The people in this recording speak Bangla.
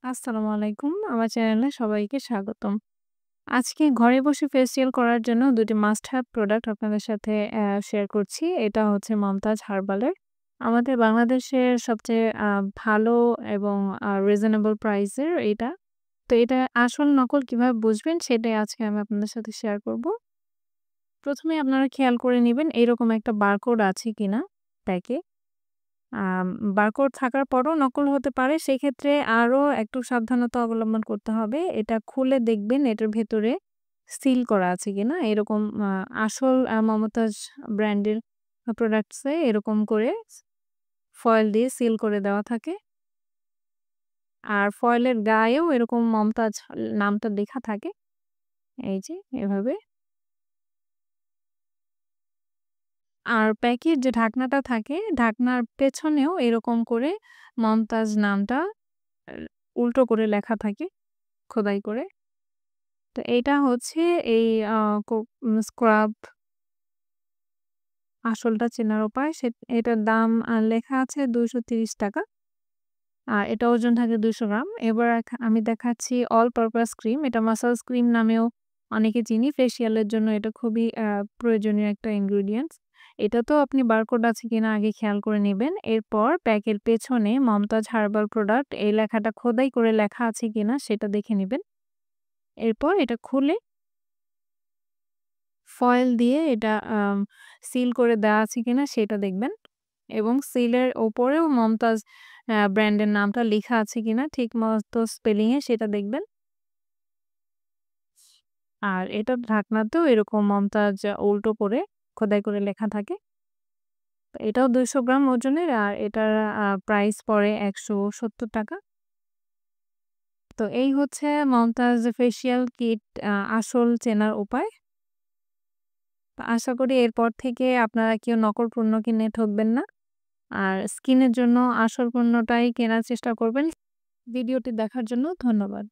আসসালামু আলাইকুম। আমার চ্যানেলে সবাইকে স্বাগতম। আজকে ঘরে বসে ফেসিয়াল করার জন্য ২ টি মাস্ট হ্যাভ প্রোডাক্ট আপনাদের সাথে শেয়ার করছি। এটা হচ্ছে মমতাজ হার্বালের। আমাদের বাংলাদেশের সবচেয়ে ভালো এবং রিজনেবল প্রাইস এর এটা। তো এটা আসল নকল কিভাবে বুঝবেন সেটাই আজকে আমি আপনাদের সাথে শেয়ার করব। ১ম এ আপনারা খেয়াল করে নিবেন এরকম একটা বারকোড আছে কিনা প্যাকে। আম বারকোড থাকার পরও নকল হতে পারে। সেক্ষেত্রে আরো একটু সাবধানতা অবলম্বন করতে হবে। এটা খুলে দেখবেন এটার ভেতরে সিল করা আছে কিনা। এরকম আসল মমতাজ ব্র্যান্ডের প্রোডাক্টস এ এরকম করে ফয়েল দিয়ে সিল করে দেওয়া থাকে। আর ফয়েলের গায়েও এরকম মমতাজ নামটা লেখা থাকে। এই যে এভাবে। আর প্যাকের যে ঢাকনাটা থাকে, ঢাকনার পেছনেও এরকম করে মমতাজ নামটা আ উল্টো করে লেখা থাকে খোদাই করে। তো এইটা হচ্ছে এই আ কো স্ক্রাব আসলটা চেনার উপায়। এটার দাম লেখা আছে ৳২৩০। আর এটা ওজন থাকে ২০০ গ্রাম। এবার আমি দেখাচ্ছি অল পারপাস ক্রিম। এটা মাসাজ ক্রিম নামেও অনেকে চিনি। ফেসিয়াল এর জন্য এটা খুবই প্রয়োজনীয় একটা ইনগ্রিডিয়েন্টস। এটাতেও আপনি বারকোড আছে কিনা আগে খেয়াল করে নিবেন। এরপর প্যাকের পেছনে মমতাজ হার্বাল প্রোডাক্ট এই লেখাটা খোদাই করে লেখা আছে কিনা সেটা দেখে নিবেন। এরপর এটা খুলে ফয়েল দিয়ে এটা সিল করে দেওয়া আছে কিনা সেটা দেখবেন এবং সিলের ওপরেও মমতাজ ব্র্যান্ডের নামটা লিখা আছে কিনা ঠিকমতো স্পেলিং এ সেটা দেখবেন। আর এটার ঢাকনাতেও এরকম মমতাজ উল্টো করে খোদাই করে লেখা থাকে। তো এটাও ২০০ গ্রাম ওজনের আর এটার প্রাইস পড়ে ৳১৭০। তো এই হচ্ছে মমতাজ ফেসিয়াল কিট আসল চেনার উপায়। তো আশা করি এরপর থেকে আপনারা কেউ নকল পণ্য কিনে ঠকবেন না। আর স্কিনের জন্য আসল পণ্যটাই কেনার চেষ্টা করবেন। ভিডিওটি দেখার জন্য ধন্যবাদ।